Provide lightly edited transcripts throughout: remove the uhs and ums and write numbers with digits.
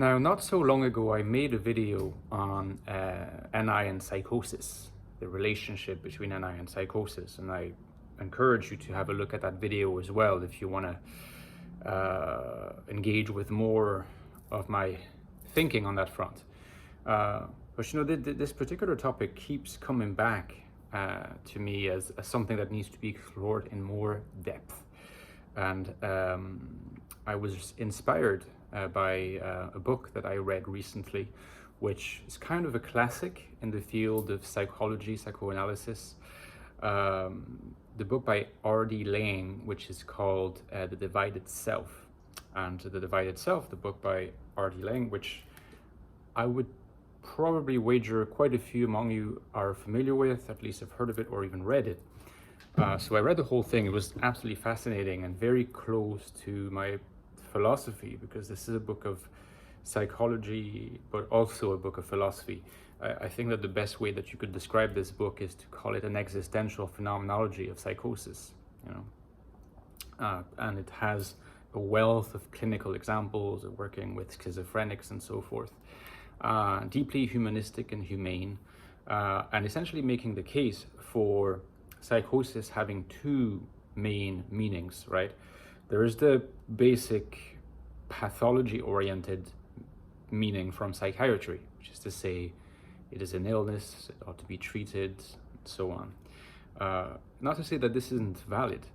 Now, not so long ago, I made a video on NI and psychosis, the relationship between NI and psychosis, and I encourage you to have a look at that video as well if you want to engage with more of my thinking on that front. But you know, this particular topic keeps coming back to me as something that needs to be explored in more depth. And I was inspired by a book that I read recently, which is kind of a classic in the field of psychology, psychoanalysis. The book by R.D. Laing, which is called The Divided Self. And The Divided Self, the book by R.D. Laing, which I would probably wager quite a few among you are familiar with, at least have heard of it or even read it. So I read the whole thing. It was absolutely fascinating and very close to my philosophy, because this is a book of psychology, but also a book of philosophy. I think that the best way that you could describe this book is to call it an existential phenomenology of psychosis, you know. And it has a wealth of clinical examples of working with schizophrenics and so forth. Deeply humanistic and humane, and essentially making the case for psychosis having two main meanings, right? There is the basic pathology-oriented meaning from psychiatry, which is to say it is an illness, it ought to be treated, and so on. Not to say that this isn't valid.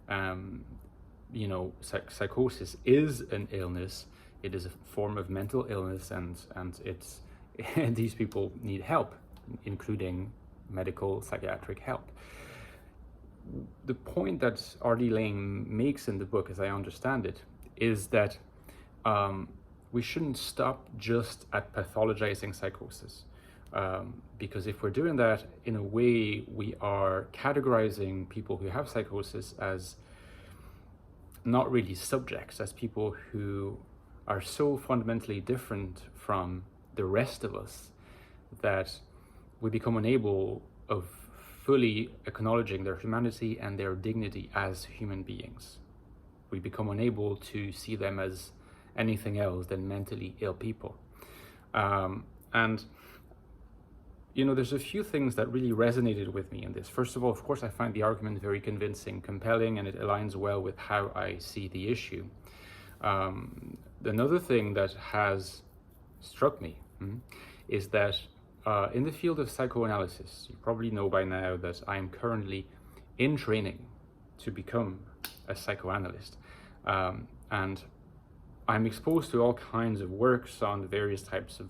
You know, psychosis is an illness. It is a form of mental illness, and it's these people need help, including medical psychiatric help. The point that R.D. Laing makes in the book, as I understand it, is that we shouldn't stop just at pathologizing psychosis, because if we're doing that, in a way, we are categorizing people who have psychosis as not really subjects, as people who are so fundamentally different from the rest of us that we become unable of fully acknowledging their humanity and their dignity as human beings. We become unable to see them as anything else than mentally ill people. And you know, there's a few things that really resonated with me in this. First of all, of course, I find the argument very convincing, compelling, and it aligns well with how I see the issue. Another thing that has struck me is that in the field of psychoanalysis, you probably know by now that I am currently in training to become a psychoanalyst. And I'm exposed to all kinds of works on the various types of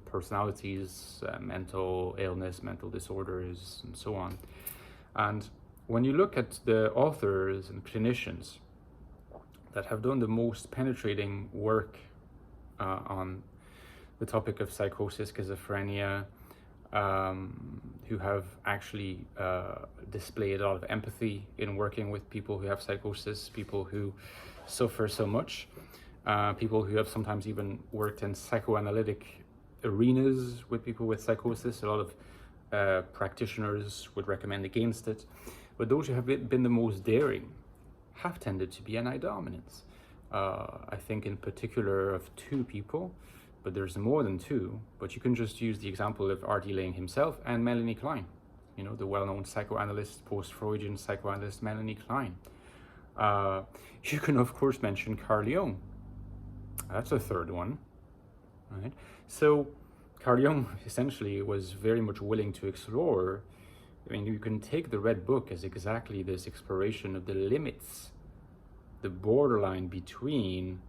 personalities, mental illness, mental disorders, and so on. And when you look at the authors and clinicians that have done the most penetrating work on the topic of psychosis, schizophrenia, who have actually displayed a lot of empathy in working with people who have psychosis, people who suffer so much, people who have sometimes even worked in psychoanalytic arenas with people with psychosis. A lot of practitioners would recommend against it, but those who have been the most daring have tended to be NI dominants. I think in particular of two people, but there's more than two, but you can just use the example of R.D. Laing himself and Melanie Klein, you know, the well-known psychoanalyst, post-Freudian psychoanalyst Melanie Klein. You can of course mention Carl Jung. That's a third one, right? So Carl Jung essentially was very much willing to explore. I mean, you can take the Red Book as exactly this exploration of the limits, the borderline between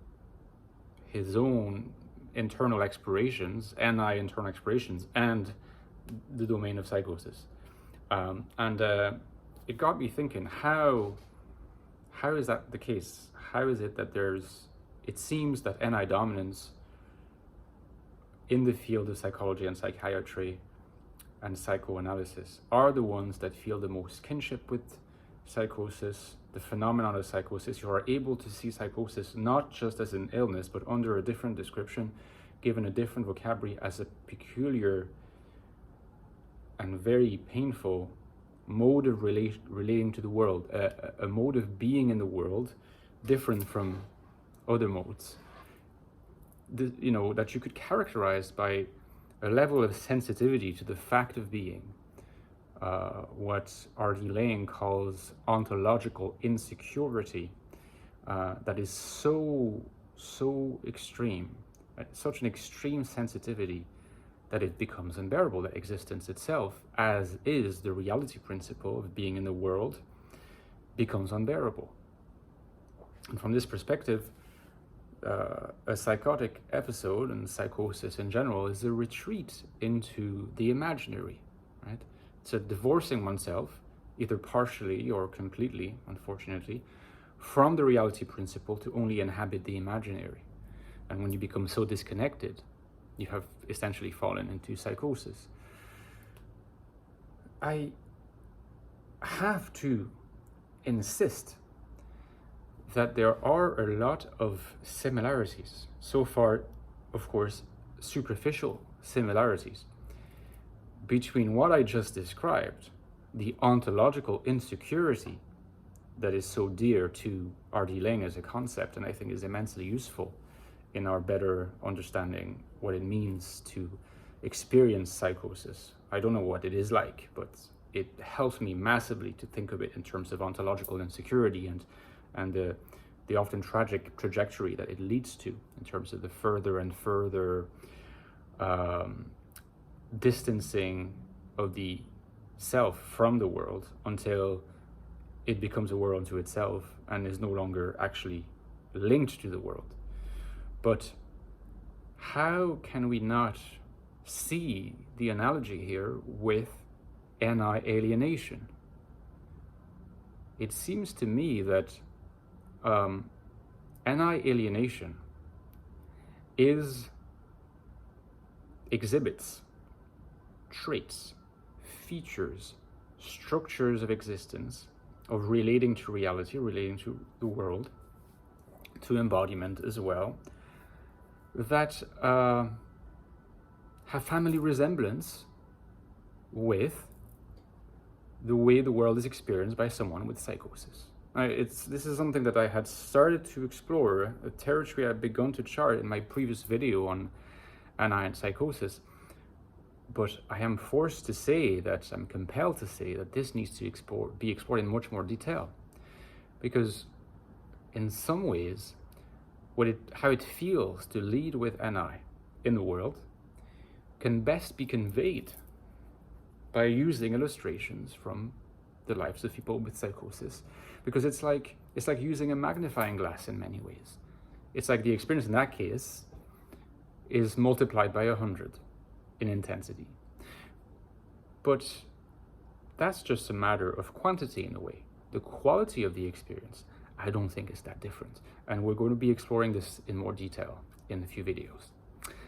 his own internal explorations, NI internal explorations, and the domain of psychosis. It got me thinking, how is that the case? How is it that it seems that NI dominance in the field of psychology and psychiatry and psychoanalysis are the ones that feel the most kinship with psychosis, the phenomenon of psychosis, who are able to see psychosis not just as an illness, but under a different description, given a different vocabulary, as a peculiar and very painful mode of relating to the world, a mode of being in the world different from other modes. that you could characterize by a level of sensitivity to the fact of being, what R.D. Laing calls ontological insecurity, that is so extreme, such an extreme sensitivity that it becomes unbearable, that existence itself, as is the reality principle of being in the world, becomes unbearable. And from this perspective, a psychotic episode and psychosis in general is a retreat into the imaginary, right? It's a divorcing oneself, either partially or completely, unfortunately, from the reality principle to only inhabit the imaginary. And when you become so disconnected, you have essentially fallen into psychosis. I have to insist that there are a lot of similarities. So far, of course, superficial similarities between what I just described, the ontological insecurity that is so dear to R.D. Laing as a concept, and I think is immensely useful in our better understanding what it means to experience psychosis. I don't know what it is like, but it helps me massively to think of it in terms of ontological insecurity and the often tragic trajectory that it leads to in terms of the further and further distancing of the self from the world until it becomes a world unto itself and is no longer actually linked to the world. But how can we not see the analogy here with alienation? It seems to me that alienation exhibits traits, features, structures of existence, of relating to reality, relating to the world, to embodiment as well, that have family resemblance with the way the world is experienced by someone with psychosis. This is something that I had started to explore, a territory I've begun to chart in my previous video on and psychosis, but I am forced to say that, I'm compelled to say that this needs to be explored in much more detail, because in some ways, how it feels to lead with NI in the world can best be conveyed by using illustrations from the lives of people with psychosis, because it's like using a magnifying glass in many ways. It's like the experience in that case is multiplied by 100 in intensity. But that's just a matter of quantity in a way. The quality of the experience, I don't think is that different. And we're going to be exploring this in more detail in a few videos.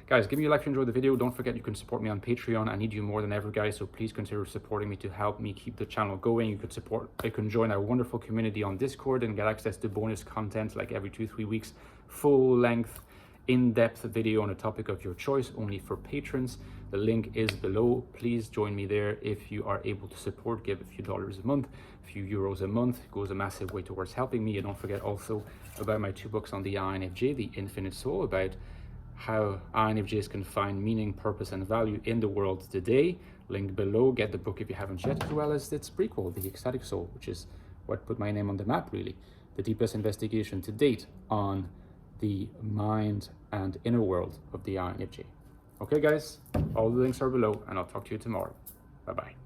Guys, give me a like if you enjoyed the video. Don't forget you can support me on Patreon. I need you more than ever, guys, so please consider supporting me to help me keep the channel going. You can join our wonderful community on Discord and get access to bonus content like every 2-3 weeks, full length, in-depth video on a topic of your choice, only for patrons. The link is below. Please join me there if you are able to support. Give a few dollars a month, a few euros a month. It goes a massive way towards helping me. And don't forget also about my 2 books on the INFJ, The Infinite Soul, about how INFJs can find meaning, purpose, and value in the world today. Link below. Get the book if you haven't yet, as well as its prequel, The Ecstatic Soul, which is what put my name on the map, really. The deepest investigation to date on the mind and inner world of the INFJ. Okay, guys, all the links are below, and I'll talk to you tomorrow. Bye-bye.